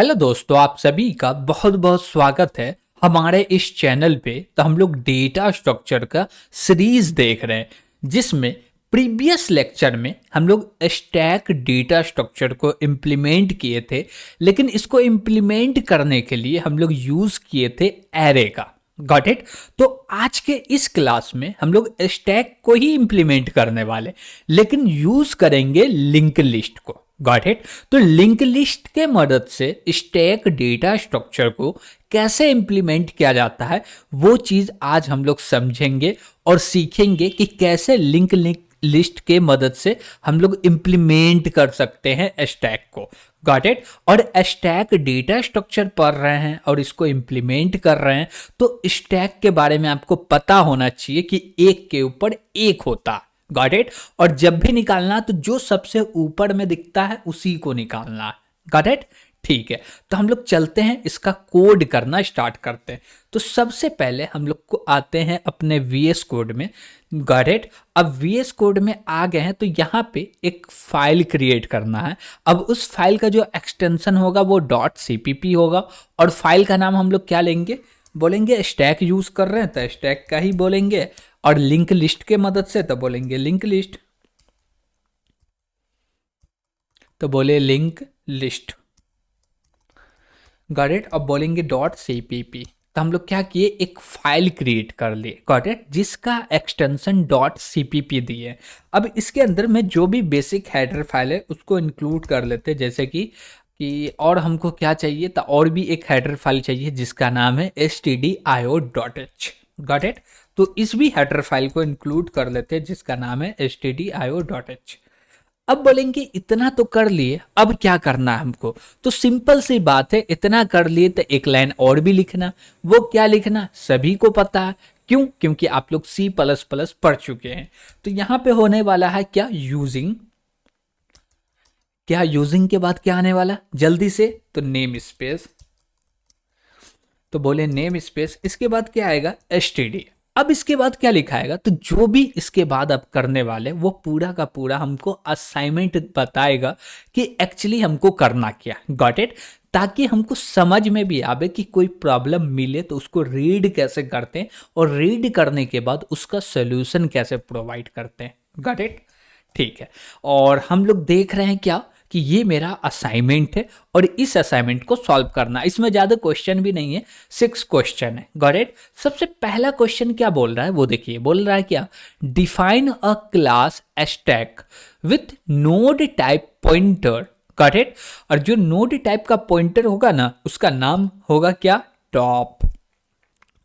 Hello दोस्तों, आप सभी का बहुत बहुत स्वागत है हमारे इस चैनल पे। तो हम लोग डेटा स्ट्रक्चर का सीरीज देख रहे हैं जिसमें प्रीवियस लेक्चर में हम लोग स्टैक डेटा स्ट्रक्चर को इम्प्लीमेंट किए थे। लेकिन इसको इम्प्लीमेंट करने के लिए हम लोग यूज किए थे एरे का। Got it. तो आज के इस क्लास में हम लोग स्टैक को ही इम्प्लीमेंट करने वाले, लेकिन यूज करेंगे लिंक लिस्ट को। Got it. तो लिंक लिस्ट के मदद से स्टैक डेटा स्ट्रक्चर को कैसे इंप्लीमेंट किया जाता है वो चीज आज हम लोग समझेंगे और सीखेंगे कि कैसे लिंक लिस्ट के मदद से हम लोग इंप्लीमेंट कर सकते हैं स्टैक को। Got it. और स्टैक डेटा स्ट्रक्चर पढ़ रहे हैं और इसको इंप्लीमेंट कर रहे हैं तो स्टैक के बारे में आपको पता होना चाहिए कि एक के ऊपर एक होता है। Got it. और जब भी निकालना तो जो सबसे ऊपर में दिखता है उसी को निकालना है। Got it. ठीक है, तो हम लोग चलते हैं, इसका कोड करना स्टार्ट करते हैं। तो सबसे पहले हम लोग को आते हैं अपने VS कोड में। Got it. अब VS कोड में आ गए हैं तो यहाँ पे एक फाइल क्रिएट करना है। अब उस फाइल का जो एक्सटेंशन होगा वो .cpp होगा और फाइल का नाम हम लोग क्या लेंगे, बोलेंगे स्टैक यूज कर रहे हैं तो स्टैक का ही बोलेंगे, और लिंक लिस्ट के मदद से तो बोलेंगे लिंक लिस्ट, तो बोले लिंक लिस्ट। Got it. अब बोलेंगे .cpp। तो हम लोग क्या किए, एक फाइल क्रिएट कर लिए। गॉट इट, जिसका एक्सटेंशन .cpp दिए। अब इसके अंदर में जो भी बेसिक हेडर फाइल है उसको इंक्लूड कर लेते हैं, जैसे कि और हमको क्या चाहिए था, और भी एक हेडर फाइल चाहिए जिसका नाम है stdio.h। Got it. तो इस भी हेडर फाइल को इंक्लूड कर लेते हैं जिसका नाम है stdio.h। अब बोलेंगे इतना तो कर लिए, अब क्या करना है हमको। तो सिंपल सी बात है, इतना कर लिए तो एक लाइन और भी लिखना। वो क्या लिखना, सभी को पता है। क्यों? क्योंकि आप लोग C++ पढ़ चुके हैं। तो यहां पे होने वाला है क्या, यूजिंग। क्या यूजिंग के बाद क्या आने वाला जल्दी से, तो नेम स्पेस। तो बोले नेम स्पेस, इसके बाद क्या आएगा, std। अब इसके बाद क्या लिखा आएगा, तो जो भी इसके बाद आप करने वाले वो पूरा का पूरा हमको असाइनमेंट बताएगा कि एक्चुअली हमको करना क्या। Got it. ताकि हमको समझ में भी आवे कि कोई प्रॉब्लम मिले तो उसको रीड कैसे करते हैं और रीड करने के बाद उसका सोल्यूशन कैसे प्रोवाइड करते हैं। Got it. ठीक है। और हम लोग देख रहे हैं क्या कि ये मेरा असाइनमेंट है और इस असाइनमेंट को सॉल्व करना। इसमें ज़्यादा क्वेश्चन भी नहीं है, 6 क्वेश्चन है। Got it. सबसे पहला क्वेश्चन क्या बोल रहा है वो देखिए, बोल रहा है क्या, define a class stack with node type pointer. Got it. और जो नोड टाइप का पॉइंटर होगा ना उसका नाम होगा क्या, टॉप,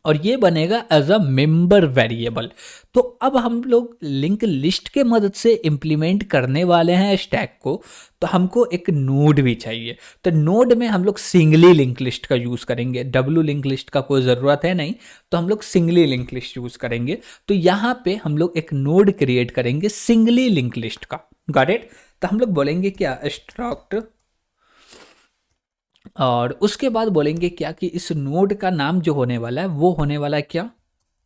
और ये बनेगा एज अ मेंबर वेरिएबल। तो अब हम लोग लिंक लिस्ट के मदद से इंप्लीमेंट करने वाले हैं स्टैक को, तो हमको एक नोड भी चाहिए। तो नोड में हम लोग सिंगली लिंक लिस्ट का यूज करेंगे, डब्लू लिंक लिस्ट का कोई ज़रूरत है नहीं, तो हम लोग सिंगली लिंक लिस्ट यूज करेंगे। तो यहाँ पे हम लोग एक नोड क्रिएट करेंगे सिंगली लिंक लिस्ट का। Got it. तो हम लोग बोलेंगे क्या, स्ट्रक्ट, और उसके बाद बोलेंगे क्या कि इस नोड का नाम जो होने वाला है वो होने वाला है क्या,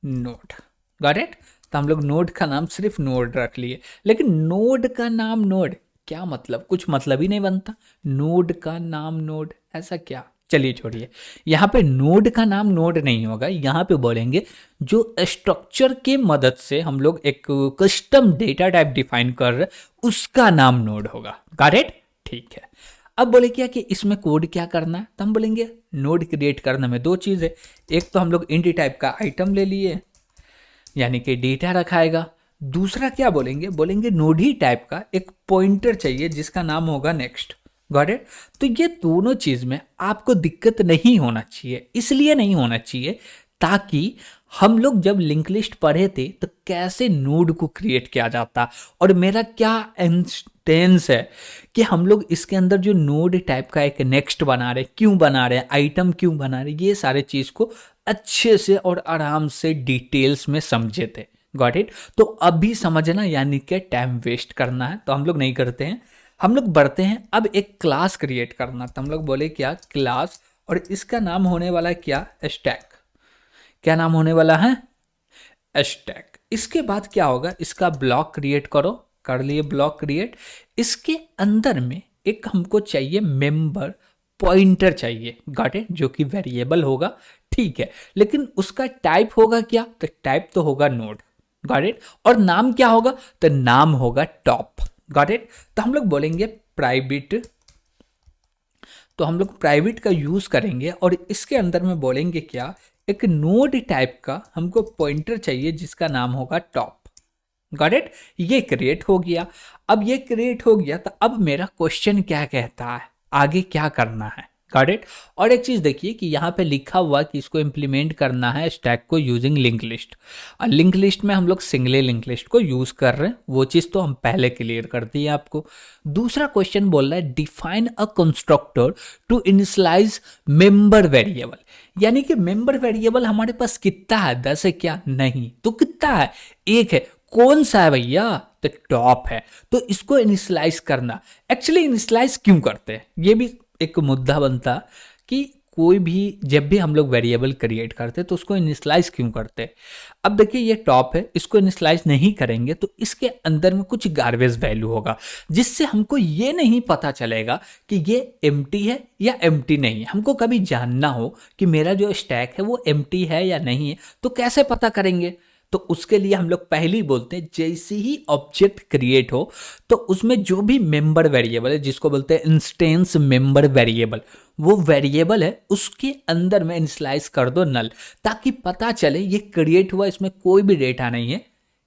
नोड। Got it. तो हम लोग नोड का नाम सिर्फ नोड रख लिए, लेकिन नोड का नाम नोड क्या मतलब, कुछ मतलब ही नहीं बनता। नोड का नाम नोड, ऐसा क्या, चलिए छोड़िए। यहाँ पे नोड का नाम नोड नहीं होगा, यहाँ पे बोलेंगे जो स्ट्रक्चर के मदद से हम लोग एक कस्टम डेटा टाइप डिफाइन कर रहे उसका नाम नोड होगा। Got it. ठीक है। अब बोले क्या कि इसमें कोड क्या करना है, तो हम बोलेंगे नोड क्रिएट करने में दो चीज़ है। एक तो हम लोग इंट टाइप का आइटम ले लिए, यानी कि डेटा रखाएगा। दूसरा क्या बोलेंगे, बोलेंगे नोड ही टाइप का एक पॉइंटर चाहिए जिसका नाम होगा नेक्स्ट। Got it. तो ये दोनों चीज़ में आपको दिक्कत नहीं होना चाहिए, इसलिए नहीं होना चाहिए ताकि हम लोग जब लिंक लिस्ट पढ़े थे तो कैसे नोड को क्रिएट किया जाता, और मेरा क्या इंस्टेंस है कि हम लोग इसके अंदर जो नोड टाइप का एक नेक्स्ट बना रहे, क्यों बना रहे, आइटम क्यों बना रहे, ये सारे चीज़ को अच्छे से और आराम से डिटेल्स में समझे थे। Got it. तो अभी समझना यानी कि टाइम वेस्ट करना है तो हम लोग नहीं करते हैं, हम लोग बढ़ते हैं। अब एक क्लास क्रिएट करना, तो हम लोग बोले क्या, क्लास, और इसका नाम होने वाला है क्या, स्टैक। क्या नाम होने वाला है, स्टैक। इसके बाद क्या होगा, इसका ब्लॉक क्रिएट करो, कर लिए ब्लॉक क्रिएट। इसके अंदर में एक हमको चाहिए मेंबर पॉइंटर चाहिए, गॉट इट, जो कि वेरिएबल होगा, ठीक है, लेकिन उसका टाइप होगा क्या, तो टाइप तो होगा नोड, गॉट इट, और नाम क्या होगा, तो नाम होगा टॉप, गॉट इट। तो हम लोग बोलेंगे प्राइवेट, तो हम लोग प्राइवेट का यूज करेंगे और इसके अंदर में बोलेंगे क्या, एक नोड टाइप का हमको पॉइंटर चाहिए जिसका नाम होगा टॉप, गॉट इट। ये क्रिएट हो गया। अब ये क्रिएट हो गया तो अब मेरा क्वेश्चन क्या कहता है, आगे क्या करना है, गॉट इट। और एक चीज देखिए कि यहाँ पे लिखा हुआ कि इसको इम्प्लीमेंट करना है स्टैक को यूजिंग लिंक लिस्ट, और लिंक लिस्ट में हम लोग सिंगले लिंक लिस्ट को यूज कर रहे हैं, वो चीज तो हम पहले क्लियर कर दिए आपको। दूसरा क्वेश्चन बोल रहा है define a constructor to initialise member variable, यानी कि मेंबर वेरिएबल हमारे पास कितना है, 10 है क्या, नहीं, तो कितना है, 1 है, कौन सा है भैया, तो टॉप है। तो इसको इनिशियलाइज करना, एक्चुअली इनिशियलाइज क्यों करते हैं, ये भी एक मुद्दा बनता कि कोई भी जब भी हम लोग वेरिएबल क्रिएट करते हैं तो उसको इनिशियलाइज क्यों करते हैं। अब देखिए ये टॉप है, इसको इनिशियलाइज नहीं करेंगे तो इसके अंदर में कुछ गार्बेज वैल्यू होगा जिससे हमको ये नहीं पता चलेगा कि ये एम्प्टी है या एम्प्टी नहीं है। हमको कभी जानना हो कि मेरा जो स्टैक है वो एम्प्टी है या नहीं है, तो कैसे पता करेंगे, तो उसके लिए हम लोग पहले ही बोलते हैं जैसे ही ऑब्जेक्ट क्रिएट हो तो उसमें जो भी मेंबर वेरिएबल है, जिसको बोलते हैं इंस्टेंस मेंबर वेरिएबल, वो वेरिएबल है उसके अंदर में इनिशियलाइज कर दो नल, ताकि पता चले ये क्रिएट हुआ, इसमें कोई भी डेटा नहीं है,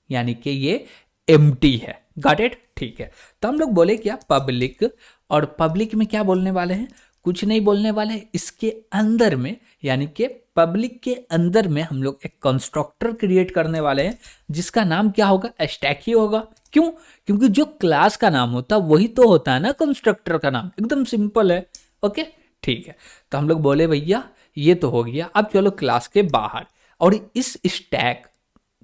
यानी कि ये एम्प्टी है, गॉट इट, ठीक है। तो हम लोग बोले क्या, पब्लिक, और पब्लिक में क्या बोलने वाले हैं, कुछ नहीं बोलने वाले, इसके अंदर में यानी कि पब्लिक के अंदर में हम लोग एक कंस्ट्रक्टर क्रिएट करने वाले हैं जिसका नाम क्या होगा, स्टैक ही होगा। क्यों, क्योंकि जो क्लास का नाम होता है वही तो होता है ना कंस्ट्रक्टर का नाम, एकदम सिंपल है, ओके, ठीक है। तो हम लोग बोले भैया ये तो हो गया, अब चलो क्लास के बाहर, और इस स्टैक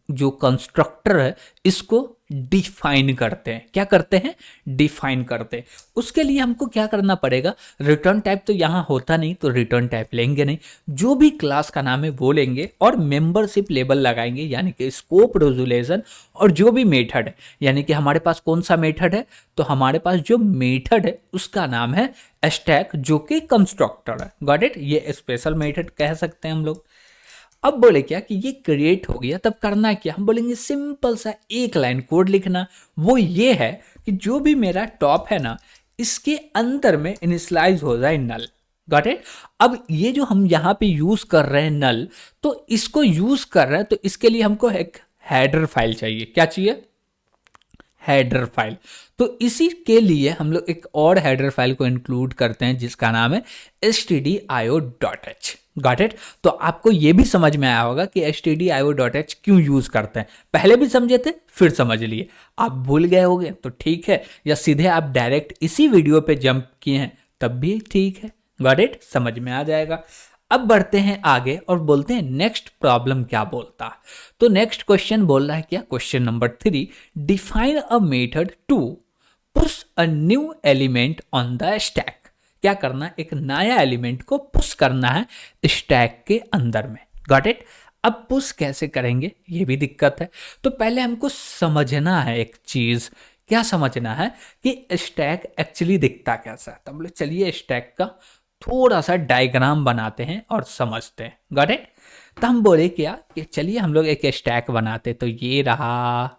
जो कंस्ट्रक्टर है इसको डिफाइन करते हैं, क्या करते हैं, डिफाइन करते हैं। उसके लिए हमको क्या करना पड़ेगा, रिटर्न टाइप तो यहाँ होता नहीं तो रिटर्न टाइप लेंगे नहीं, जो भी क्लास का नाम है वो लेंगे और मेंबरशिप लेबल लगाएंगे, यानी कि स्कोप रेजोल्यूशन, और जो भी मेथड है, यानी कि हमारे पास कौन सा मेथड है, तो हमारे पास जो मेथड है उसका नाम है स्टैक, जो कि कंस्ट्रक्टर है, गॉट इट, ये स्पेशल मेथड कह सकते हैं हम लोग। अब बोले क्या कि ये क्रिएट हो गया, तब करना क्या, हम बोलेंगे सिंपल सा एक लाइन कोड लिखना, वो ये है कि जो भी मेरा टॉप है ना इसके अंदर में इनिशियलाइज हो जाए नल, गॉट इट। अब ये जो हम यहाँ पे यूज कर रहे हैं नल, तो इसको यूज कर रहे हैं तो इसके लिए हमको एक हेडर फाइल चाहिए, क्या चाहिए, हेडर फाइल। तो इसी के लिए हम लोग एक और हेडर फाइल को इंक्लूड करते हैं जिसका नाम है stdio.h, गॉट इट। तो आपको ये भी समझ में आया होगा कि stdio.h क्यों यूज करते हैं, पहले भी समझे थे फिर समझ लिए, आप भूल गए होंगे तो ठीक है, या सीधे आप डायरेक्ट इसी वीडियो पे जंप किए हैं तब भी ठीक है, गॉट इट, समझ में आ जाएगा। अब बढ़ते हैं आगे और बोलते हैं नेक्स्ट प्रॉब्लम क्या बोलता है। तो नेक्स्ट क्वेश्चन बोल रहा है क्या, question number 3, define a method to push a new element on the stack. क्या करना है, एक नया एलिमेंट को पुश करना है स्टैक के अंदर में, गॉट इट। अब पुश कैसे करेंगे ये भी दिक्कत है, तो पहले हमको समझना है एक चीज, क्या समझना है कि स्टैक एक्चुअली दिखता कैसा है। तो बोले चलिए स्टैक का थोड़ा सा डायग्राम बनाते हैं और समझते हैं, गॉट इट। तो हम बोले क्या कि चलिए हम लोग एक स्टैक बनाते, तो ये रहा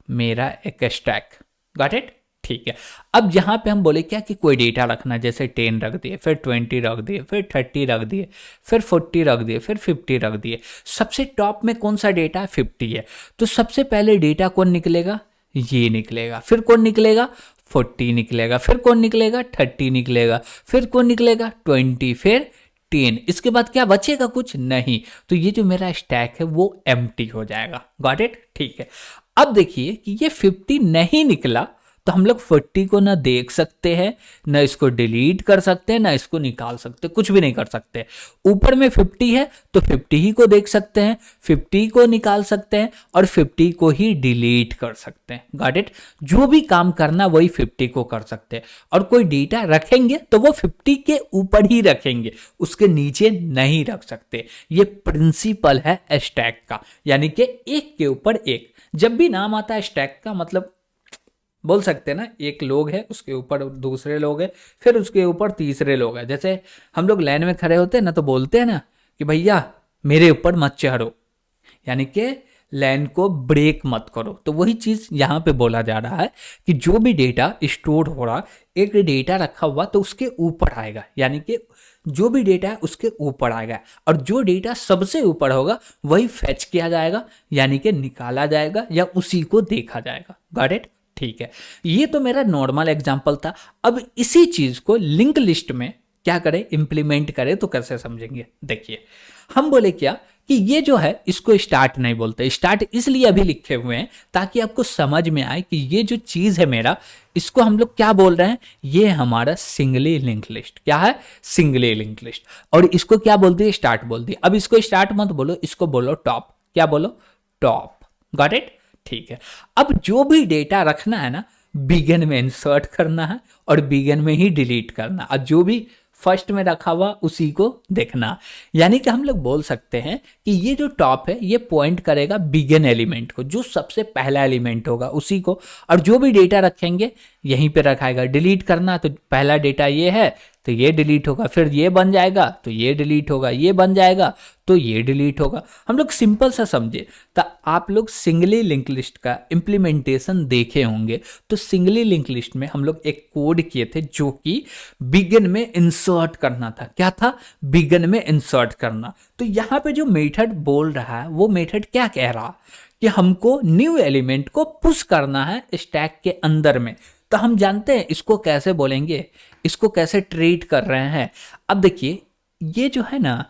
मेरा एक स्टैक, गॉट इट, ठीक है। अब यहाँ पे हम बोले क्या कि कोई डेटा रखना, जैसे 10 रख दिए, फिर 20 रख दिए, फिर 30 रख दिए, फिर 40 रख दिए, फिर 50 रख दिए। सबसे टॉप में कौन सा डेटा है, 50 है, तो सबसे पहले डेटा कौन निकलेगा, ये निकलेगा, फिर कौन निकलेगा, 40 निकलेगा, फिर कौन निकलेगा, 30 निकलेगा, फिर कौन निकलेगा, 20, फिर 10, इसके बाद क्या बचेगा, कुछ नहीं। तो ये जो मेरा स्टैक है वो एम्प्टी हो जाएगा, गॉट इट, ठीक है। अब देखिए कि ये 50 नहीं निकला तो हम लोग 40 को ना देख सकते हैं, ना इसको डिलीट कर सकते हैं, ना इसको निकाल सकते, कुछ भी नहीं कर सकते। ऊपर में 50 है तो 50 ही को देख सकते हैं, 50 को निकाल सकते हैं और 50 को ही डिलीट कर सकते हैं, गॉट इट। जो भी काम करना वही 50 को कर सकते हैं, और कोई डेटा रखेंगे तो वो 50 के ऊपर ही रखेंगे, उसके नीचे नहीं रख सकते। ये प्रिंसिपल है स्टैक का, यानी कि एक के ऊपर एक। जब भी नाम आता है स्टैक का मतलब बोल सकते हैं ना, एक लोग है, उसके ऊपर दूसरे लोग है, फिर उसके ऊपर तीसरे लोग है। जैसे हम लोग लाइन में खड़े होते हैं ना, तो बोलते हैं ना कि भैया मेरे ऊपर मत चढ़ो, यानी कि लाइन को ब्रेक मत करो। तो वही चीज यहाँ पे बोला जा रहा है कि जो भी डेटा स्टोर हो रहा, एक डेटा रखा हुआ तो उसके ऊपर आएगा, यानी कि जो भी डेटा है उसके ऊपर आएगा, और जो डेटा सबसे ऊपर होगा वही फेच किया जाएगा, यानी कि निकाला जाएगा या उसी को देखा जाएगा। Got it? ठीक है, ये तो मेरा नॉर्मल एग्जांपल था। अब इसी चीज को लिंक लिस्ट में क्या करें, इंप्लीमेंट करें, तो कैसे समझेंगे? देखिए, हम बोले क्या कि ये जो है इसको स्टार्ट नहीं बोलते, स्टार्ट इसलिए अभी लिखे हुए हैं ताकि आपको समझ में आए कि ये जो चीज है मेरा, इसको हम लोग क्या बोल रहे हैं, ये हमारा सिंगली लिंक लिस्ट। क्या है? Singly link list. और इसको क्या बोलती है? स्टार्ट बोलती है। अब इसको स्टार्ट मत बोलो, इसको बोलो टॉप। क्या बोलो? टॉप। Got it? ठीक है। अब जो भी डेटा रखना है ना, बिगिन में इंसर्ट करना है और बिगिन में ही डिलीट करना, और जो भी फर्स्ट में रखा हुआ उसी को देखना। यानी कि हम लोग बोल सकते हैं कि ये जो टॉप है ये पॉइंट करेगा बिगिन एलिमेंट को, जो सबसे पहला एलिमेंट होगा उसी को, और जो भी डेटा रखेंगे यहीं पे रखाएगा। डिलीट करना तो पहला डेटा ये है तो ये डिलीट होगा, फिर ये बन जाएगा तो ये डिलीट होगा, ये बन जाएगा तो ये डिलीट होगा। हम लोग सिंपल सा समझे तो आप लोग सिंगली लिंक लिस्ट का इम्प्लीमेंटेशन देखे होंगे। तो सिंगली लिंक लिस्ट में हम लोग एक कोड किए थे जो कि बिगिन में इंसर्ट करना था। क्या था? बिगिन में इंसर्ट करना। तो यहाँ पे जो मेथड बोल रहा है वो मेथड क्या कह रहा कि हमको न्यू एलिमेंट को पुश करना है स्टैक के अंदर में। तो हम जानते हैं इसको कैसे बोलेंगे, इसको कैसे ट्रीट कर रहे हैं। अब देखिए, ये जो है ना,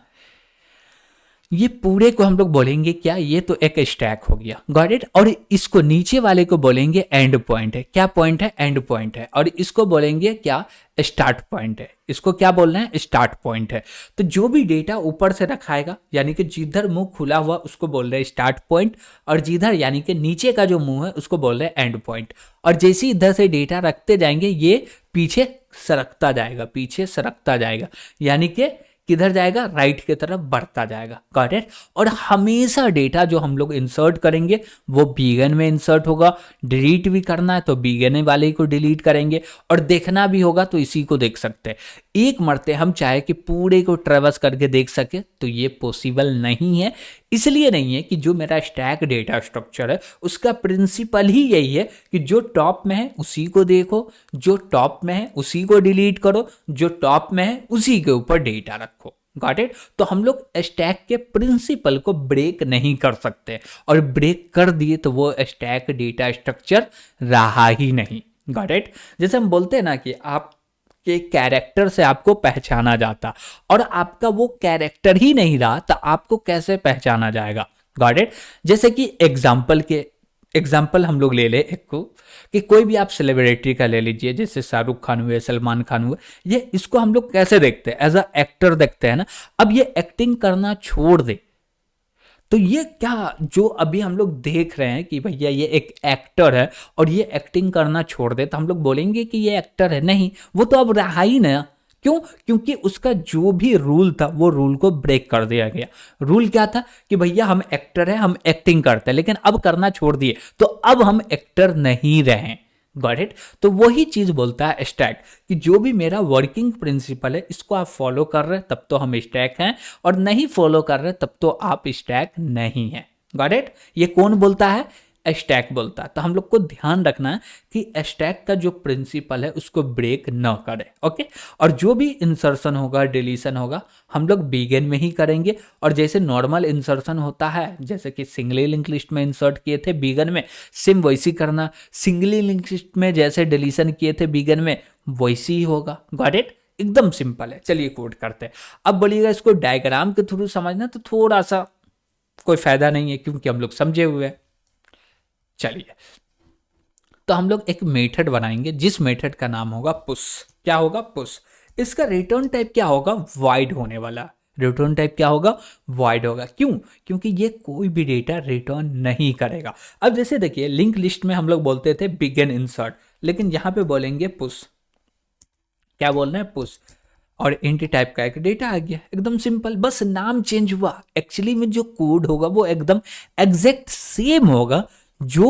ये पूरे को हम लोग बोलेंगे क्या, ये तो एक स्टैक हो गया। Got it? और इसको नीचे वाले को बोलेंगे एंड पॉइंट है। क्या पॉइंट है? एंड पॉइंट है। और इसको बोलेंगे क्या? स्टार्ट पॉइंट है। इसको क्या बोलना है? स्टार्ट पॉइंट है। तो जो भी डेटा ऊपर से रखाएगा, यानी कि जिधर मुंह खुला हुआ उसको बोल रहे हैं स्टार्ट पॉइंट, और जिधर यानी कि नीचे का जो मुंह है उसको बोल रहे हैं एंड पॉइंट। और जैसे इधर से डेटा रखते जाएंगे ये पीछे सरकता जाएगा, पीछे सरकता जाएगा, यानी कि किधर जाएगा? राइट की तरफ बढ़ता जाएगा। Got it? और हमेशा डेटा जो हम लोग इंसर्ट करेंगे वो बिगिन में इंसर्ट होगा। डिलीट भी करना है तो बिगिन वाले को डिलीट करेंगे, और देखना भी होगा तो इसी को देख सकते हैं। एक मरते हम चाहे कि पूरे को ट्रेवर्स करके देख सके तो ये पॉसिबल नहीं है। इसलिए नहीं है कि जो मेरा स्टैक डेटा स्ट्रक्चर है उसका प्रिंसिपल ही यही है कि जो टॉप में है उसी को देखो, जो टॉप में है उसी को डिलीट करो, जो टॉप में है उसी के ऊपर डेटा रखो। Got it? तो हम लोग स्टैक के प्रिंसिपल को ब्रेक नहीं कर सकते, और ब्रेक कर दिए तो वो स्टैक डेटा स्ट्रक्चर रहा ही नहीं। Got it? जैसे हम बोलते हैं ना कि आप के कैरेक्टर से आपको पहचाना जाता, और आपका वो कैरेक्टर ही नहीं रहा तो आपको कैसे पहचाना जाएगा? Got it? जैसे कि एग्जाम्पल हम लोग ले ले एक को, कि कोई भी आप सेलिब्रिटी का ले लीजिए, जैसे शाहरुख खान हुए, सलमान खान हुए, ये इसको हम लोग कैसे देखते हैं? एज अ एक्टर देखते हैं ना। अब ये एक्टिंग करना छोड़ दे तो ये क्या जो अभी हम लोग देख रहे हैं कि भैया ये एक एक्टर है और ये एक्टिंग करना छोड़ दे, तो हम लोग बोलेंगे कि ये एक्टर है? नहीं, वो तो अब रहा ही ना। क्यों? क्योंकि उसका जो भी रूल था वो रूल को ब्रेक कर दिया गया। रूल क्या था कि भैया हम एक्टर हैं, हम एक्टिंग करते हैं, लेकिन अब करना छोड़ दिए तो अब हम एक्टर नहीं रहे। Got it? तो वही चीज बोलता है स्टैक, कि जो भी मेरा वर्किंग प्रिंसिपल है इसको आप फॉलो कर रहे हैं तब तो हम स्टैक हैं, और नहीं फॉलो कर रहे तब तो आप स्टैक नहीं है। Got it? ये कौन बोलता है? स्टैक बोलता है। तो हम लोग को ध्यान रखना है कि स्टैक का जो प्रिंसिपल है उसको ब्रेक न करे। ओके? और जो भी इंसर्शन होगा, डिलीशन होगा, हम लोग बिगिन में ही करेंगे। और जैसे नॉर्मल इंसर्शन होता है, जैसे कि सिंगली लिंक लिस्ट में इंसर्ट किए थे बिगिन में, सेम वैसी करना। सिंगली लिंक लिस्ट में जैसे डिलीशन किए थे बिगिन में, वैसी ही होगा। Got it? एकदम सिंपल है। चलिए कोड करते हैं। अब बोलिएगा इसको डायग्राम के थ्रू समझना तो थोड़ा सा कोई फायदा नहीं है, क्योंकि हम लोग समझे हुए हैं। चलिए, तो हम लोग एक मेथड बनाएंगे जिस मेथड का नाम होगा पुश। क्या होगा? पुश। इसका रिटर्न टाइप क्या होगा? वाइड होने वाला। रिटर्न टाइप क्या होगा? वाइड होगा। क्यों? क्योंकि ये कोई भी डेटा रिटर्न नहीं करेगा। अब जैसे देखिए, लिंक लिस्ट में हम लोग बोलते थे बिगिन इंसर्ट, लेकिन यहां पे बोलेंगे पुश। क्या बोलना है? पुश। और इंट टाइप का एक डेटा आ गया। एकदम सिंपल, बस नाम चेंज हुआ। एक्चुअली में जो कोड होगा वो एकदम एग्जैक्ट सेम होगा जो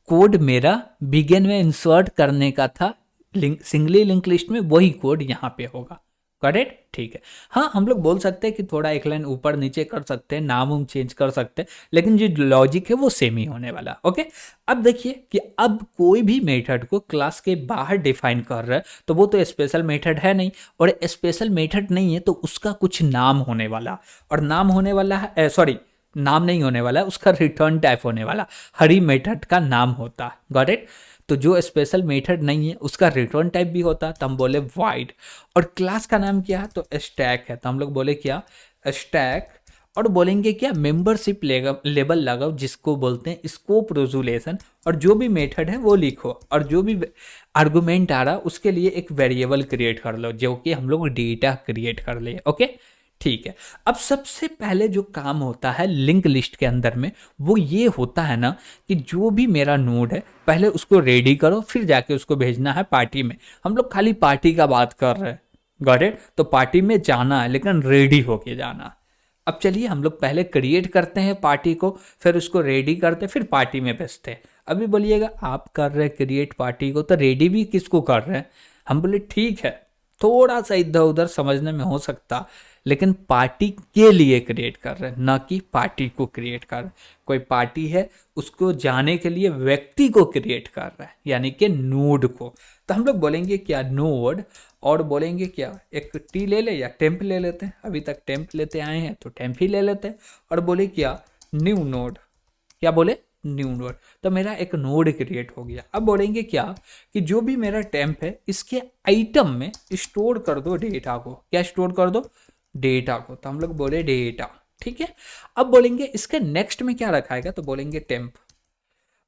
कोड मेरा बिगिन में इंसर्ट करने का था सिंगली लिंक लिस्ट में, वही कोड यहाँ पे होगा। करेक्ट, ठीक है। हाँ, हम लोग बोल सकते हैं कि थोड़ा एक लाइन ऊपर नीचे कर सकते हैं, नाम उम चेंज कर सकते हैं, लेकिन जो लॉजिक है वो सेम ही होने वाला। ओके, अब देखिए कि अब कोई भी मेथड को क्लास के बाहर डिफाइन कर रहा है तो वो तो स्पेशल मेथड है नहीं, और स्पेशल मेथड नहीं है तो उसका कुछ नाम होने वाला, और नाम होने वाला है, सॉरी नाम नहीं होने वाला है, उसका रिटर्न टाइप होने वाला। हर ही मेथड का नाम होता, गॉट इट। तो जो स्पेशल मेथड नहीं है उसका रिटर्न टाइप भी होता, तो हम बोले वाइड। और क्लास का नाम क्या है, तो स्टैक है, तो हम लोग बोले क्या, स्टैक। और बोलेंगे क्या, मेंबरशिप लेबल लगाओ, जिसको बोलते हैं स्कोप रेजोल्यूशन, और जो भी मेथड है वो लिखो, और जो भी आर्गुमेंट आ रहा उसके लिए एक वेरिएबल क्रिएट कर लो, जो कि हम लोग डेटा क्रिएट कर ले। ओके, ठीक है। अब सबसे पहले जो काम होता है लिंक लिस्ट के अंदर में, वो ये होता है ना कि जो भी मेरा नोड है पहले उसको रेडी करो, फिर जाके उसको भेजना है पार्टी में। हम लोग खाली पार्टी का बात कर रहे हैं, गॉट इट। तो पार्टी में जाना है लेकिन रेडी होके जाना। अब चलिए हम लोग पहले क्रिएट करते हैं पार्टी को, फिर उसको रेडी करते हैं, फिर पार्टी में भेजते हैं। अभी बोलिएगा आप कर रहे हैं क्रिएट पार्टी को, तो रेडी भी किसको कर रहे हैं? हम बोले ठीक है, थोड़ा सा इधर उधर समझने में हो सकता, लेकिन पार्टी के लिए क्रिएट कर रहे हैं, ना कि पार्टी को क्रिएट कर रहे हैं। कोई पार्टी है उसको जाने के लिए व्यक्ति को क्रिएट कर रहा है, यानी कि नोड को। तो हम लोग बोलेंगे क्या, नोड, और बोलेंगे क्या, एक टी ले ले या टेम्प ले लेते हैं, अभी तक टेम्प लेते आए हैं तो टेम्प ही ले लेते हैं। और बोले क्या, न्यू नोड, क्या बोले, न्यू नोड। तो मेरा एक नोड क्रिएट हो गया। अब बोलेंगे क्या कि जो भी मेरा टेम्प है इसके आइटम में स्टोर कर दो डेटा को। क्या स्टोर कर दो, डेटा को। तो हम लोग बोले डेटा, ठीक है। अब बोलेंगे इसके नेक्स्ट में क्या रखाएगा, तो बोलेंगे टेम्प,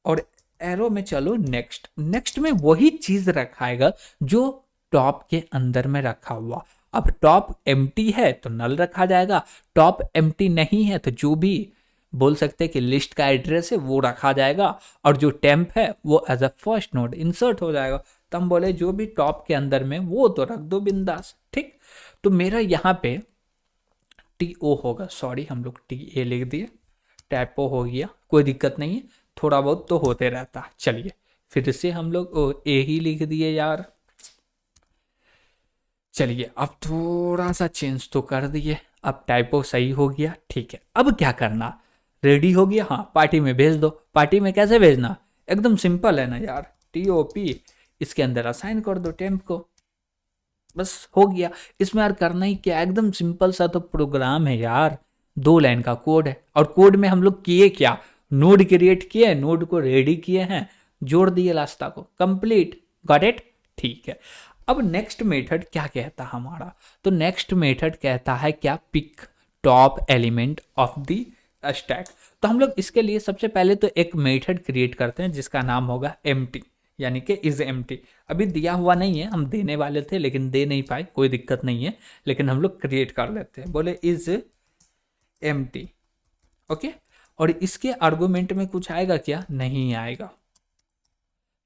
और एरो में चलो नेक्स्ट। नेक्स्ट में वही चीज रखाएगा जो टॉप के अंदर में रखा हुआ। अब टॉप एम्प्टी है तो नल रखा जाएगा, टॉप एम्प्टी नहीं है तो जो भी बोल सकते हैं कि लिस्ट का एड्रेस है वो रखा जाएगा, और जो टेम्प है वो as a first node insert हो जाएगा। तो हम बोले जो भी टॉप के अंदर में वो तो रख दो बिंदास, ठीक। तो मेरा यहाँ पे टी ओ होगा, सॉरी हम लोग टी ए लिख दिए, टैपो हो गया, कोई दिक्कत नहीं है, थोड़ा बहुत तो होते रहता। चलिए फिर से हम लोग ए ही लिख दिए यार। चलिए अब थोड़ा सा चेंज तो कर दिए, अब टाइपो सही हो गया, ठीक है। अब क्या करना, रेडी हो गया, हाँ पार्टी में भेज दो। पार्टी में कैसे भेजना, एकदम सिंपल है ना यार, टी ओ पी इसके अंदर असाइन कर दो टेम्प को, बस हो गया। इसमें यार करना ही क्या, एकदम सिंपल सा तो प्रोग्राम है यार, 2 लाइन का कोड है। और कोड में हम लोग किए क्या, नोड क्रिएट किए, नोड को रेडी किए हैं, जोड़ दिए रास्ता को, कंप्लीट, गॉट इट, ठीक है। अब नेक्स्ट मेथड क्या कहता है हमारा, तो नेक्स्ट मेथड कहता है क्या, pick top element of the stack. तो हम लोग इसके लिए सबसे पहले तो एक मेथड क्रिएट करते हैं जिसका नाम होगा एम्प्टी, यानी कि इज एम्प्टी। अभी दिया हुआ नहीं है, हम देने वाले थे लेकिन दे नहीं पाए, कोई दिक्कत नहीं है, लेकिन हम लोग क्रिएट कर लेते हैं। बोले इज एम्प्टी, ओके। और इसके आर्गुमेंट में कुछ आएगा क्या, नहीं आएगा,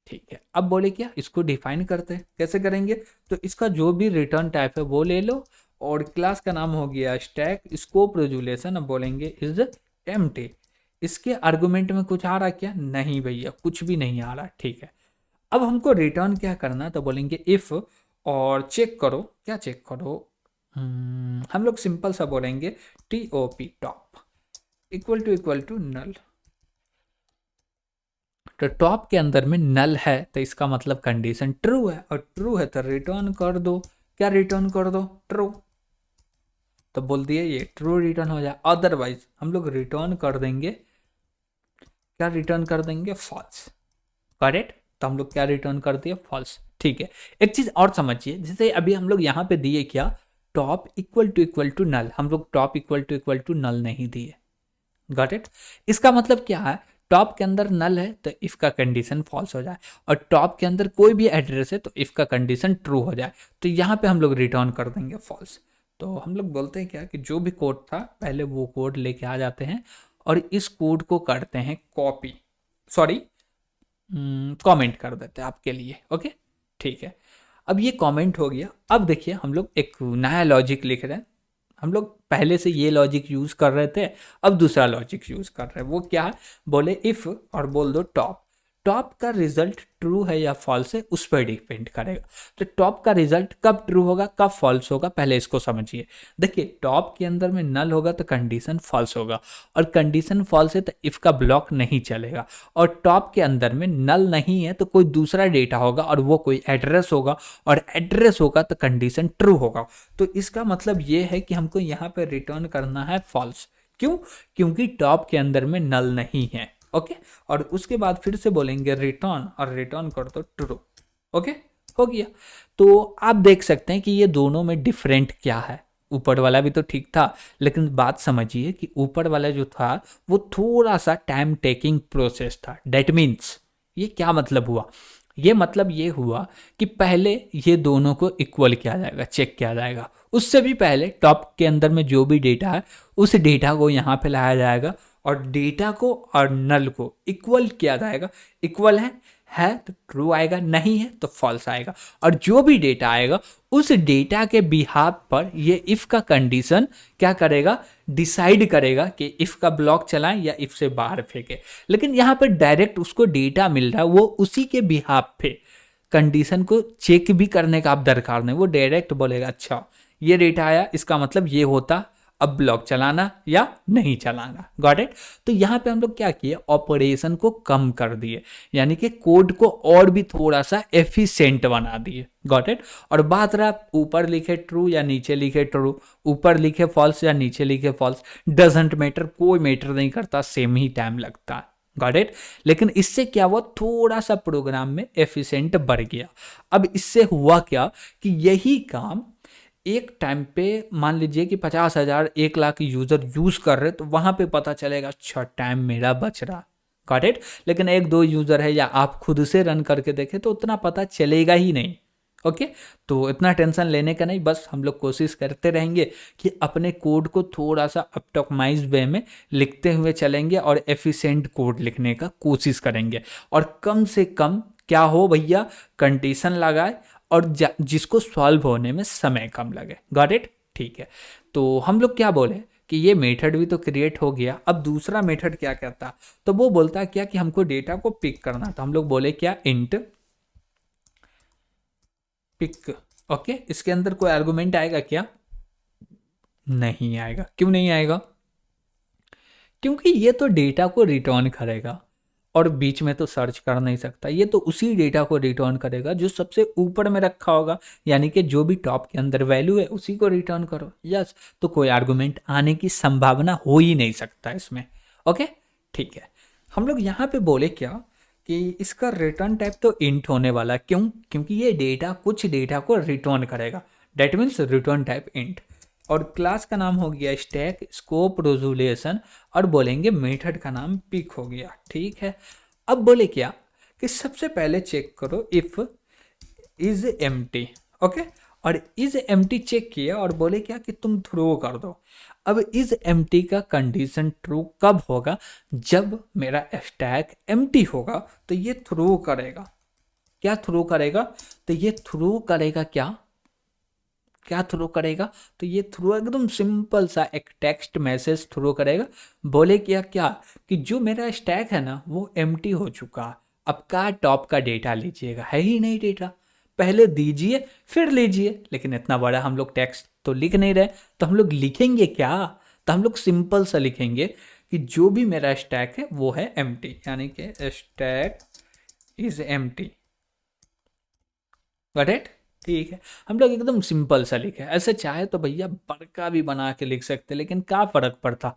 ठीक है। अब बोले क्या, इसको डिफाइन करते हैं, कैसे करेंगे, तो इसका जो भी रिटर्न टाइप है वो ले लो, और क्लास का नाम हो गया स्टैक स्कोप रेजोल्यूशन। अब बोलेंगे इज एम्प्टी। इसके आर्गुमेंट में कुछ आ रहा क्या, नहीं भैया कुछ भी नहीं आ रहा, ठीक है। अब हमको रिटर्न क्या करना, तो बोलेंगे इफ, और चेक करो, क्या चेक करो, हम लोग सिंपल सा बोलेंगे T O P top equal to null. तो टॉप के अंदर में नल है तो इसका मतलब कंडीशन ट्रू है, और ट्रू है तो रिटर्न कर दो, क्या रिटर्न कर दो, ट्रू। तो बोल दिए ये ट्रू रिटर्न हो जाए, अदरवाइज हम लोग रिटर्न कर देंगे, क्या रिटर्न कर देंगे, फॉल्स, करेक्ट। तो हम लोग क्या रिटर्न कर दिए, फॉल्स, ठीक है। एक चीज और समझिए, जैसे अभी हम लोग यहाँ पे दिए क्या, टॉप इक्वल टू नल, हम लोग टॉप इक्वल टू नल नहीं दिए, गॉट इट। इसका मतलब क्या है, टॉप के अंदर नल है तो इफ का कंडीशन फॉल्स हो जाए, और टॉप के अंदर कोई भी एड्रेस है तो इफ का कंडीशन ट्रू हो जाए, तो यहाँ पे हम लोग रिटर्न कर देंगे फॉल्स। तो हम लोग बोलते हैं क्या कि जो भी कोड था पहले वो कोड लेके आ जाते हैं, और इस कोड को करते हैं कॉपी, सॉरी कमेंट कर देते हैं आपके लिए, ओके, ठीक है। अब ये कमेंट हो गया। अब देखिए हम लोग एक नया लॉजिक लिख रहे हैं, हम लोग पहले से ये लॉजिक यूज कर रहे थे, अब दूसरा लॉजिक यूज कर रहे हैं। वो क्या है, बोले इफ, और बोल दो टॉप। टॉप का रिजल्ट ट्रू है या फॉल्स है उस पर डिपेंड करेगा। तो टॉप का रिजल्ट कब ट्रू होगा कब फॉल्स होगा पहले इसको समझिए। देखिए टॉप के अंदर में नल होगा तो कंडीशन फॉल्स होगा, और कंडीशन फॉल्स है तो इफ का ब्लॉक नहीं चलेगा। और टॉप के अंदर में नल नहीं है तो कोई दूसरा डेटा होगा और वो कोई एड्रेस होगा, और एड्रेस होगा तो कंडीशन ट्रू होगा। तो इसका मतलब ये है कि हमको यहाँ पे रिटर्न करना है फॉल्स। क्यों? क्योंकि टॉप के अंदर में नल नहीं है। ओके, और उसके बाद फिर से बोलेंगे रिटर्न, और रिटर्न कर दो ट्रू। ओके, हो गया। तो आप देख सकते हैं कि ये दोनों में डिफरेंट क्या है। ऊपर वाला भी तो ठीक था, लेकिन बात समझिए कि ऊपर वाला जो था वो थोड़ा सा टाइम टेकिंग प्रोसेस था। डेट मीन्स ये क्या मतलब हुआ? ये मतलब ये हुआ कि पहले ये दोनों को इक्वल किया जाएगा, चेक किया जाएगा। उससे भी पहले टॉप के अंदर में जो भी डेटा है उस डेटा को यहाँ पे लाया जाएगा, और डेटा को और नल को इक्वल किया जाएगा। इक्वल है तो ट्रू आएगा, नहीं है तो फॉल्स आएगा। और जो भी डेटा आएगा उस डेटा के बिहाफ पर ये इफ का कंडीशन क्या करेगा, डिसाइड करेगा कि इफ का ब्लॉक चलाएं या इफ से बाहर फेंके। लेकिन यहाँ पर डायरेक्ट उसको डेटा मिल रहा है, वो उसी के बिहाफ पे कंडीशन को चेक भी करने का आप दरकार नहीं। वो डायरेक्ट बोलेगा अच्छा ये डेटा आया, इसका मतलब ये होता, अब ब्लॉक चलाना या नहीं चलाना। Got it? तो यहाँ पे हम लोग क्या किए, ऑपरेशन को कम कर दिए, यानी कि कोड को और भी थोड़ा सा एफिशिएंट बना दिए। Got it? और बात रहा ऊपर लिखे ट्रू या नीचे लिखे ट्रू, ऊपर लिखे फॉल्स या नीचे लिखे फॉल्स, डजेंट मैटर, कोई मैटर नहीं करता, सेम ही टाइम लगता है। Got it? लेकिन इससे क्या हुआ, थोड़ा सा प्रोग्राम में एफिशिएंट बढ़ गया। अब इससे हुआ क्या कि यही काम एक टाइम पे मान लीजिए कि 50,000 1 लाख यूजर यूज कर रहे, तो वहां पे पता चलेगा अच्छा टाइम मेरा बच रहा। Got it? लेकिन 1-2 यूजर है या आप खुद से रन करके देखें तो उतना पता चलेगा ही नहीं। ओके, तो इतना टेंशन लेने का नहीं, बस हम लोग कोशिश करते रहेंगे कि अपने कोड को थोड़ा सा ऑप्टिमाइज वे में लिखते हुए चलेंगे और एफिशिएंट कोड लिखने का कोशिश करेंगे, और कम से कम क्या हो भैया, कंडीशन लगाए और जिसको सॉल्व होने में समय कम लगे। Got it? ठीक है, तो हम लोग क्या बोले कि ये मेथड भी तो क्रिएट हो गया। अब दूसरा मेथड क्या कहता, तो वो बोलता है क्या कि हमको डेटा को पिक करना, तो हम लोग बोले क्या, इंट पिक। ओके, इसके अंदर कोई आर्गुमेंट आएगा क्या? नहीं आएगा। क्यों नहीं आएगा? क्योंकि ये तो डेटा को रिटर्न करेगा और बीच में तो सर्च कर नहीं सकता। ये तो उसी डेटा को रिटर्न करेगा जो सबसे ऊपर में रखा होगा, यानी कि जो भी टॉप के अंदर वैल्यू है उसी को रिटर्न करो। यस, तो कोई आर्गुमेंट आने की संभावना हो ही नहीं सकता इसमें। ओके, ठीक है। हम लोग यहाँ पे बोले क्या कि इसका रिटर्न टाइप तो इंट होने वाला। क्यों? क्योंकि ये डेटा कुछ डेटा को रिटर्न करेगा, that means return type int. और क्लास का नाम हो गया स्टैक स्कोप रेजोल्यूशन, और बोलेंगे मेथड का नाम पिक हो गया। ठीक है, अब बोले क्या कि सबसे पहले चेक करो इफ इज एम्प्टी। ओके, और इज एम्प्टी चेक किया और बोले क्या कि तुम थ्रो कर दो। अब इज एम्प्टी का कंडीशन ट्रू कब होगा, जब मेरा स्टैक एम्प्टी होगा तो ये थ्रो करेगा। क्या थ्रो करेगा? तो ये थ्रो करेगा क्या थ्रो करेगा, तो ये थ्रो एकदम सिंपल सा एक टेक्स्ट मैसेज थ्रो करेगा। बोले क्या कि जो मेरा स्टैक है ना वो एम्प्टी हो चुका, अब का टॉप का डेटा लीजिएगा, है ही नहीं डेटा, पहले दीजिए फिर लीजिए। लेकिन इतना बड़ा हम लोग टेक्स्ट तो लिख नहीं रहे, तो हम लोग लिखेंगे क्या, तो हम लोग सिंपल सा लिखेंगे कि जो भी मेरा स्टैक है वो है एम्प्टी, यानी कि stack is empty. Got it? ठीक है, हम लोग एकदम सिंपल सा लिखे। ऐसे चाहे तो भैया बड़का भी बना के लिख सकते, लेकिन क्या फर्क पड़ता,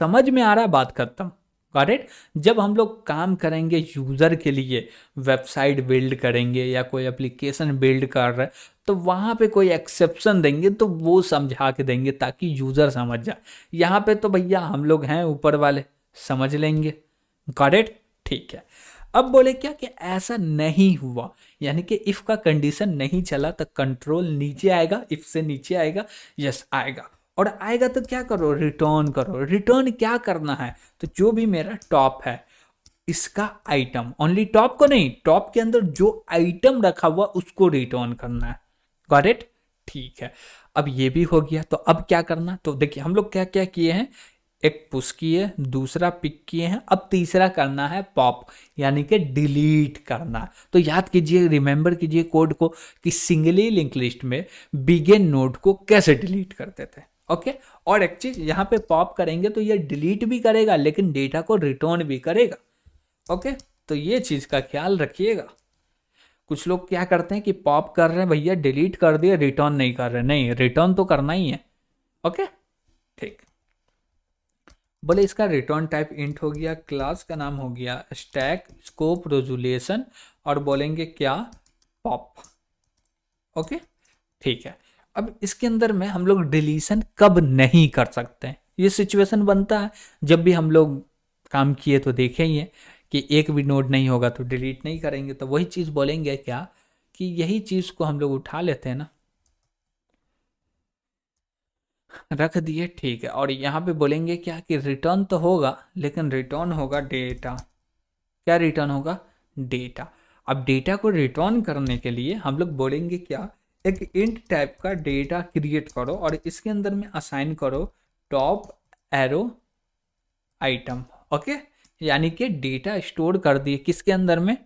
समझ में आ रहा, बात खत्म। Got it? जब हम लोग काम करेंगे यूजर के लिए, वेबसाइट बिल्ड करेंगे या कोई एप्लीकेशन बिल्ड कर रहे हैं, तो वहां पे कोई एक्सेप्शन देंगे तो वो समझा के देंगे ताकि यूजर समझ जाए। यहाँ पे तो भैया हम लोग हैं ऊपर वाले, समझ लेंगे। Got it? ठीक है। अब बोले क्या कि ऐसा नहीं हुआ, यानी कि इफ का कंडीशन नहीं चला तो कंट्रोल नीचे आएगा, इफ से नीचे आएगा, यस आएगा। और आएगा तो क्या करो, रिटर्न करो। रिटर्न क्या करना है, तो जो भी मेरा टॉप है इसका आइटम, ओनली टॉप को नहीं, टॉप के अंदर जो आइटम रखा हुआ उसको रिटर्न करना है। Got it? ठीक है, अब ये भी हो गया। तो अब क्या करना, तो देखिए हम लोग क्या क्या किए हैं, एक पुश किए, दूसरा पिक किए हैं, अब तीसरा करना है पॉप, यानी कि डिलीट करना। तो याद कीजिए, रिमेंबर कीजिए कोड को कि सिंगली लिंक लिस्ट में बिगिन नोड को कैसे डिलीट करते थे। ओके, और एक चीज यहाँ पे पॉप करेंगे तो ये डिलीट भी करेगा लेकिन डेटा को रिटर्न भी करेगा। ओके, तो ये चीज का ख्याल रखिएगा। कुछ लोग क्या करते हैं कि पॉप कर रहे हैं भैया, डिलीट कर दिए, रिटर्न नहीं कर रहे। नहीं, रिटर्न तो करना ही है। ओके, ठीक। बोले इसका रिटर्न टाइप इंट हो गया, क्लास का नाम हो गया स्टैक स्कोप रेजोल्यूशन, और बोलेंगे क्या, पॉप। ओके, ठीक है। अब इसके अंदर में हम लोग डिलीशन कब नहीं कर सकते हैं, ये सिचुएशन बनता है जब भी हम लोग काम किए तो देखे ही है कि एक भी नोड नहीं होगा तो डिलीट नहीं करेंगे। तो वही चीज़ बोलेंगे क्या कि यही चीज़ को हम लोग उठा लेते हैं ना, रख दिए, ठीक है। और यहाँ पे बोलेंगे क्या कि रिटर्न तो होगा लेकिन रिटर्न होगा डेटा। क्या रिटर्न होगा, डेटा। अब डेटा को रिटर्न करने के लिए हम लोग बोलेंगे क्या, एक इंट टाइप का डेटा क्रिएट करो और इसके अंदर में असाइन करो टॉप एरो आइटम। ओके, यानी कि डेटा स्टोर कर दिए किसके अंदर में,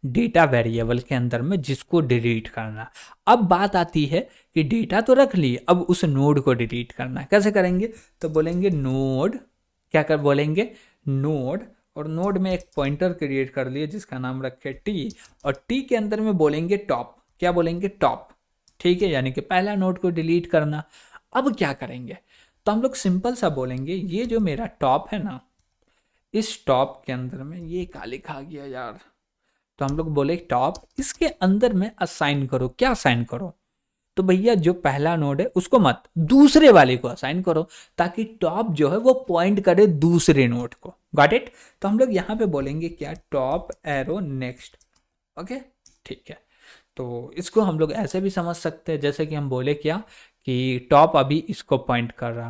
डेटा वेरिएबल के अंदर में, जिसको डिलीट करना। अब बात आती है कि डेटा तो रख लिए, अब उस नोड को डिलीट करना कैसे करेंगे। तो बोलेंगे नोड, क्या कर बोलेंगे, नोड, और नोड में एक पॉइंटर क्रिएट कर लिए जिसका नाम रखे टी, और टी के अंदर में बोलेंगे टॉप। क्या बोलेंगे, टॉप। ठीक है, यानी कि पहला नोड को डिलीट करना। अब क्या करेंगे, तो हम लोग सिंपल सा बोलेंगे ये जो मेरा टॉप है ना, इस टॉप के अंदर में ये क्या लिखा गया यार, तो हम लोग बोले टॉप, इसके अंदर में असाइन करो। क्या असाइन करो, तो भैया जो पहला नोड है उसको मत, दूसरे वाले को असाइन करो, ताकि टॉप जो है वो पॉइंट करे दूसरे नोड को। Got it. तो हम लोग यहाँ पे बोलेंगे क्या, टॉप एरो नेक्स्ट। ओके, ठीक है। तो इसको हम लोग ऐसे भी समझ सकते हैं जैसे कि हम बोले क्या कि टॉप अभी इसको पॉइंट कर रहा,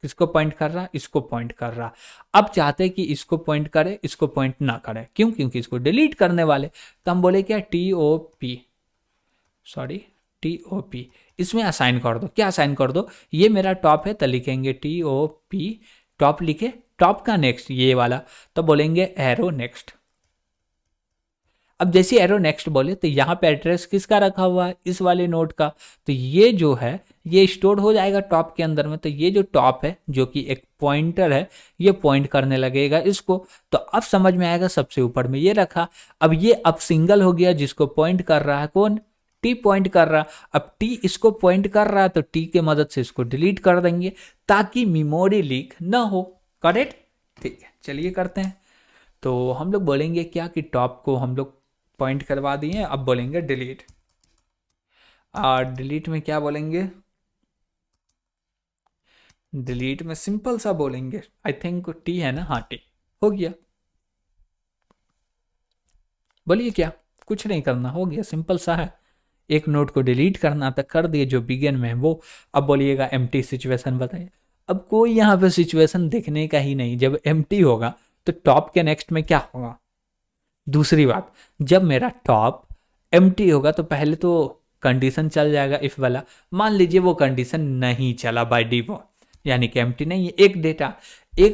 किसको पॉइंट कर रहा, इसको पॉइंट कर रहा। अब चाहते हैं कि इसको पॉइंट करे, इसको पॉइंट ना करे, क्यों, क्योंकि इसको डिलीट करने वाले। तो हम बोले क्या, T O P, sorry T O P, इसमें असाइन कर दो। क्या असाइन कर दो, ये मेरा टॉप है तो लिखेंगे टी ओ पी, टॉप लिखे, टॉप का नेक्स्ट ये वाला, तो बोलेंगे एरो नेक्स्ट। अब जैसे एरो नेक्स्ट बोले तो यहाँ पे एड्रेस किसका रखा हुआ है, इस वाले नोड का, तो ये जो है ये स्टोर हो जाएगा टॉप के अंदर में। तो ये जो टॉप है जो कि एक पॉइंटर है, ये पॉइंट करने लगेगा इसको। तो अब समझ में आएगा, सबसे ऊपर में ये रखा, अब ये अब सिंगल हो गया, जिसको पॉइंट कर रहा है कौन, टी पॉइंट कर रहा। अब टी इसको पॉइंट कर रहा है तो टी के मदद से इसको डिलीट कर देंगे ताकि मेमोरी लीक ना हो। करेक्ट, ठीक है, चलिए करते हैं। तो हम लोग बोलेंगे क्या कि टॉप को हम लोग पॉइंट करवा दिए, अब बोलेंगे डिलीट। और डिलीट में क्या बोलेंगे, डिलीट में सिंपल सा बोलेंगे, आई थिंक टी है ना, हाँ टी, हो गया। बोलिए क्या, कुछ नहीं करना, हो गया, सिंपल सा है। एक नोट को डिलीट करना था, कर दिए जो बिगिन में है वो। अब बोलिएगा एम्प्टी सिचुएशन बताइए। अब कोई यहाँ पे सिचुएशन देखने का ही नहीं, जब एम्प्टी होगा तो टॉप के नेक्स्ट में क्या होगा। दूसरी बात, जब मेरा टॉप एम्प्टी होगा तो पहले तो कंडीशन चल जाएगा इफ वाला, मान लीजिए वो कंडीशन नहीं चला बाय डिफॉल्ट, यानी कि एम्प्टी नहीं है, एक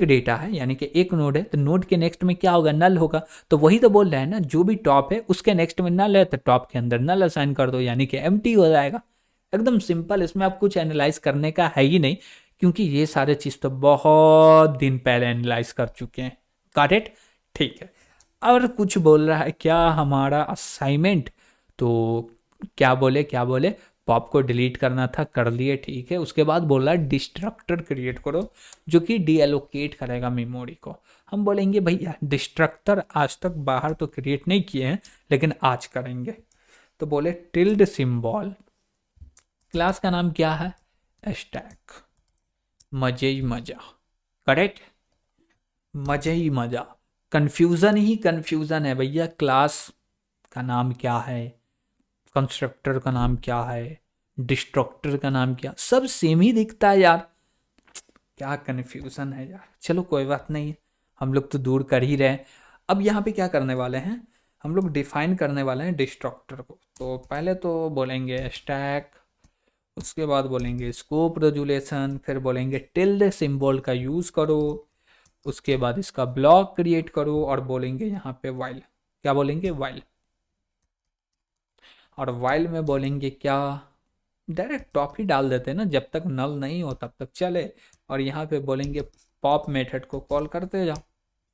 डेटा है, यानी कि एक नोड है, तो नोड के नेक्स्ट में क्या होगा, नल होगा। तो वही तो बोल रहा है ना, जो भी टॉप है उसके नेक्स्ट में नल है तो टॉप के अंदर नल असाइन कर दो, यानी कि एम्प्टी हो जाएगा। एकदम सिंपल, इसमें आप कुछ एनालाइज करने का है ही नहीं, क्योंकि ये सारे चीज़ तो बहुत दिन पहले एनालाइज कर चुके हैं। गॉट इट, ठीक है। और कुछ बोल रहा है क्या हमारा असाइनमेंट, तो क्या बोले पॉप को डिलीट करना था, कर लिए, ठीक है। उसके बाद बोल रहा है डिस्ट्रक्टर क्रिएट करो जो कि डीएलोकेट करेगा मेमोरी को। हम बोलेंगे भैया डिस्ट्रक्टर आज तक बाहर तो क्रिएट नहीं किए हैं लेकिन आज करेंगे। तो बोले टिल्ड सिंबल, क्लास का नाम क्या है, स्टैक, मजे ही मजा। करेक्ट, मजे ही मजा, कंफ्यूजन ही कंफ्यूजन है भैया, क्लास का नाम क्या है, कंस्ट्रक्टर का नाम क्या है, डिस्ट्रक्टर का नाम क्या, सब सेम ही दिखता है यार, क्या कंफ्यूजन है यार। चलो कोई बात नहीं है, हम लोग तो दूर कर ही रहे हैं। अब यहाँ पे क्या करने वाले हैं, हम लोग डिफाइन करने वाले हैं डिस्ट्रक्टर को। तो पहले तो बोलेंगे स्टैक, उसके बाद बोलेंगे स्कोप रेजुलेशन, फिर बोलेंगे टिल्ड सिंबल का यूज़ करो, उसके बाद इसका ब्लॉक क्रिएट करो और बोलेंगे यहाँ पे वाइल। क्या बोलेंगे? वाइल। और वाइल में बोलेंगे क्या? डायरेक्ट टॉप ही डाल देते हैं ना, जब तक नल नहीं हो तब तक चले। और यहाँ पे बोलेंगे पॉप मेथड को कॉल करते जाओ।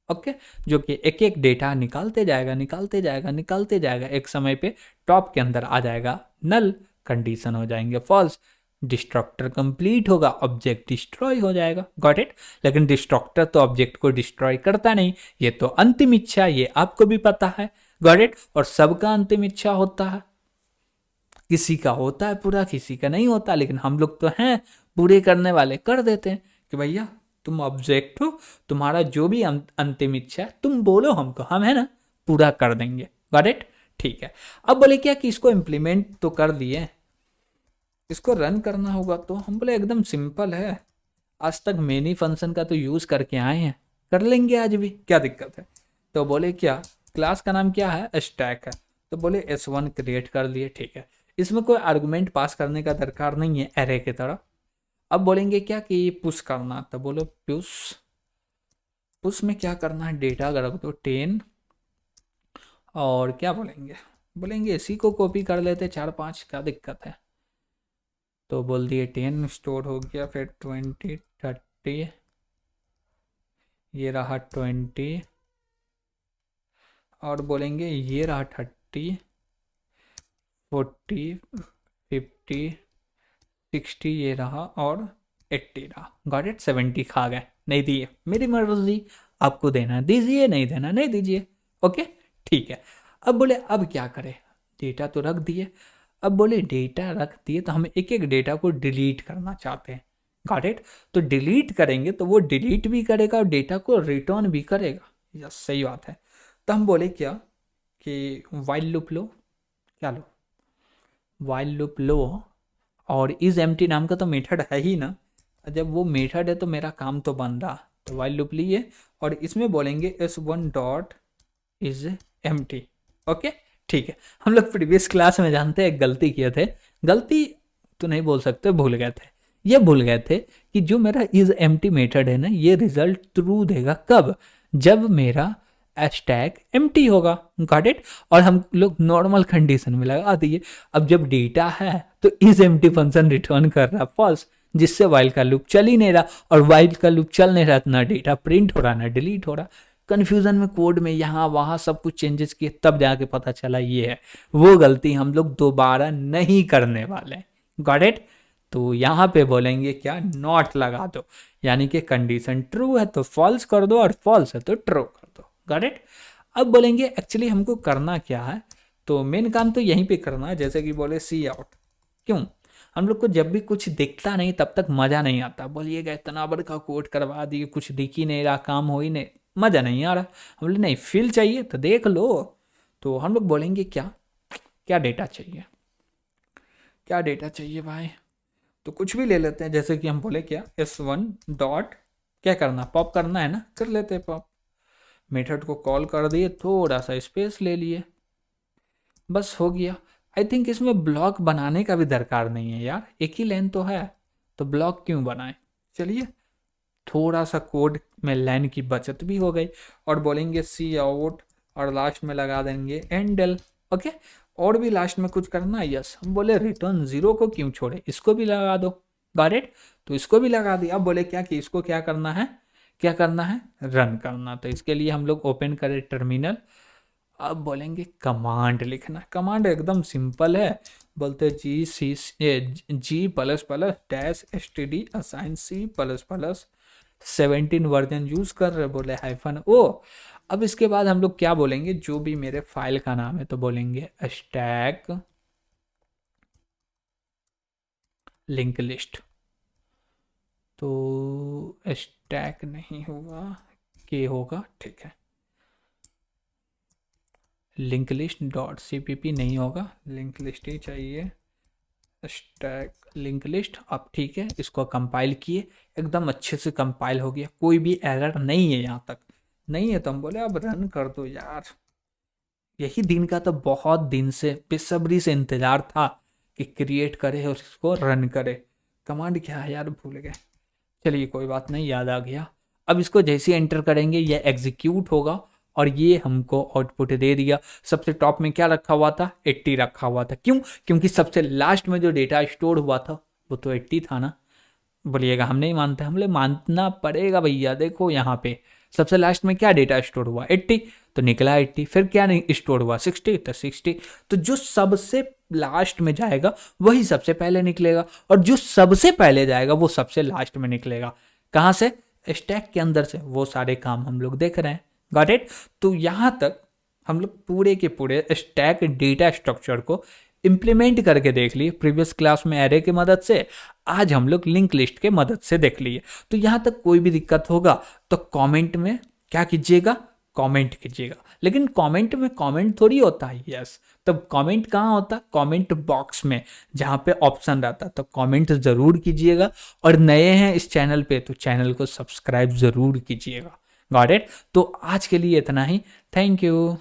ओके, जो कि एक एक डेटा निकालते जाएगा निकालते जाएगा निकालते जाएगा, एक समय पे टॉप के अंदर आ जाएगा नल, कंडीशन हो जाएंगे फॉल्स, डिस्ट्रक्टर कंप्लीट होगा, ऑब्जेक्ट डिस्ट्रॉय हो जाएगा। Got it? लेकिन डिस्ट्रक्टर तो ऑब्जेक्ट को डिस्ट्रॉय करता नहीं, ये तो अंतिम इच्छा, ये आपको भी पता है। Got it? और सबका अंतिम इच्छा होता है, किसी का होता है पूरा, किसी का नहीं होता, लेकिन हम लोग तो हैं पूरे करने वाले, कर देते हैं कि भैया तुम ऑब्जेक्ट हो, तुम्हारा जो भी अंतिम इच्छा है तुम बोलो हमको, हम है ना पूरा कर देंगे। Got it? ठीक है। अब बोले क्या कि इसको इम्प्लीमेंट तो कर दिए, इसको रन करना होगा, तो हम बोले एकदम सिंपल है, आज तक मेनी फंक्शन का तो यूज करके आए हैं, कर लेंगे आज भी, क्या दिक्कत है। तो बोले क्या, क्लास का नाम क्या है? स्टैक है। तो बोले S1 क्रिएट कर लिए, ठीक है। इसमें कोई आर्गुमेंट पास करने का दरकार नहीं है एरे की तरह। अब बोलेंगे क्या कि पुश करना, तो बोलो पुश। पुश में क्या करना है, डेटा रख दो 10, और क्या बोलेंगे, बोलेंगे इसी को कॉपी कर लेते 4-5, क्या दिक्कत है। तो बोल दिए 10 स्टोर हो गया, फिर 20 30, ये रहा 20, और बोलेंगे ये रहा 30 40 50 60, ये रहा, और 80 रहा। Got it? 70 खा गए, नहीं दिए, मेरी मर्जी, आपको देना दीजिए, नहीं देना नहीं दीजिए। ओके, ठीक है। अब बोले अब क्या करें, डेटा तो रख दिए। अब बोले डेटा रख दिए तो हम एक एक डेटा को डिलीट करना चाहते हैं। Got it? तो डिलीट करेंगे तो वो डिलीट भी करेगा और डेटा को रिटर्न भी करेगा। यस, सही बात है। तो हम बोले क्या कि वाइल लूप लो, क्या लो, वाइल लूप लो, और इज एम्प्टी नाम का तो मेथड है ही ना, जब वो मेथड है तो मेरा काम तो बन रहा। तो वाइल लूप लिए और इसमें बोलेंगे S1 dot is empty. Okay, ठीक है। हम लोग प्रीवियस क्लास में जानते हैं गलती किए थे, गलती तो नहीं बोल सकते, भूल गए थे। ये भूल गए थे कि जो मेरा इज एम्प्टी मेथड है ना, ये रिजल्ट ट्रू देगा कब, जब मेरा स्टैक एम्प्टी होगा। Got it? और हम लोग नॉर्मल कंडीशन में लगा दिए। अब जब डेटा है तो इज एम्प्टी फंक्शन रिटर्न कर रहा फॉल्स, जिससे वाइल का लूप चल ही नहीं रहा, और वाइल का लूप चल नहीं रहा, ना डेटा प्रिंट हो रहा ना डिलीट हो रहा। कन्फ्यूजन में कोड में यहाँ वहाँ सब कुछ चेंजेस किए, तब जाके पता चला ये है। वो गलती हम लोग दोबारा नहीं करने वाले। Got it? तो यहाँ पे बोलेंगे क्या, नॉट लगा दो, यानी कि कंडीशन ट्रू है तो फॉल्स कर दो और फॉल्स है तो ट्रू कर दो। Got it? अब बोलेंगे एक्चुअली हमको करना क्या है, तो मेन काम तो यहीं पे करना है, जैसे कि बोले सी आउट। क्यों? हम लोग को जब भी कुछ दिखता नहीं तब तक मज़ा नहीं आता। बोलिएगा इतना बड़ा कोड करवा दिए, कुछ दिख ही नहीं रहा, काम हो ही नहीं, मज़ा नहीं आ रहा। हम बोले नहीं, फील चाहिए तो देख लो। तो हम लोग बोलेंगे क्या, क्या डेटा चाहिए, क्या डेटा चाहिए भाई, तो कुछ भी ले लेते हैं। जैसे कि हम बोले क्या, S1 डॉट क्या करना, पॉप करना है ना, कर लेते हैं पॉप। मेथड को कॉल कर दिए, थोड़ा सा स्पेस ले लिए, बस हो गया। आई थिंक इसमें ब्लॉक बनाने का भी दरकार नहीं है यार, एक ही लाइन तो है, तो ब्लॉक क्यों बनाए। चलिए, थोड़ा सा कोड में लाइन की बचत भी हो गई। और बोलेंगे सी आउट, और लास्ट में लगा देंगे एंडल। ओके, और भी लास्ट में कुछ करना है। यस, हम बोले रिटर्न 0 को क्यों छोड़े, इसको भी लगा दो। Got it? तो इसको भी लगा दिया। अब बोले क्या कि इसको क्या करना है, क्या करना है, रन करना। तो इसके लिए हम लोग ओपन करें टर्मिनल। अब बोलेंगे कमांड लिखना। कमांड एकदम सिंपल है, बोलते G++-std assign C++ 17 version use कर रहे, बोले -o। अब इसके बाद हम लोग क्या बोलेंगे, जो भी मेरे फाइल का नाम है, तो बोलेंगे स्टैक लिंक लिस्ट। तो स्टैक नहीं होगा, के होगा, ठीक है। लिंक लिस्ट डॉट CPP नहीं होगा, लिंक लिस्ट ही चाहिए, स्टैक लिंक लिस्ट। अब ठीक है, इसको कंपाइल किए, एकदम अच्छे से कंपाइल हो गया, कोई भी एरर नहीं है, यहाँ तक नहीं है। तो हम बोले अब रन कर दो यार, यही दिन का तो बहुत दिन से बेसब्री से इंतजार था कि क्रिएट करे और इसको रन करे। कमांड क्या है यार, भूल गए, चलिए कोई बात नहीं, याद आ गया। अब इसको जैसे ही एंटर करेंगे ये एग्जीक्यूट होगा और ये हमको आउटपुट दे दिया। सबसे टॉप में क्या रखा हुआ था, 80 रखा हुआ था। क्यों? क्योंकि सबसे लास्ट में जो डेटा स्टोर हुआ था वो तो 80 था ना। बोलिएगा हम नहीं मानते, हमले मानना पड़ेगा भैया। देखो यहाँ पे सबसे लास्ट में क्या डेटा स्टोर हुआ, 80, तो निकला 80। फिर क्या नहीं स्टोर हुआ, 60, तो 60। तो जो सबसे लास्ट में जाएगा वही सबसे पहले निकलेगा, और जो सबसे पहले जाएगा वो सबसे लास्ट में निकलेगा। कहाँ से? स्टैक के अंदर से। वो सारे काम हम लोग देख रहे हैं। Got it? तो यहाँ तक हम लोग पूरे के पूरे स्टैक डेटा स्ट्रक्चर को इम्प्लीमेंट करके देख लिए। प्रीवियस क्लास में एरे की मदद से, आज हम लोग लिंक लिस्ट के मदद से देख लिए। तो यहाँ तक कोई भी दिक्कत होगा तो कमेंट में क्या कीजिएगा, कमेंट कीजिएगा। लेकिन कमेंट में कमेंट थोड़ी होता है, यस। तब कमेंट कहाँ होता है? कमेंट बॉक्स में, जहाँ पे ऑप्शन रहता है। तो कमेंट जरूर कीजिएगा, और नए हैं इस चैनल पे तो चैनल को सब्सक्राइब जरूर कीजिएगा। Got it? तो आज के लिए इतना ही। Thank you.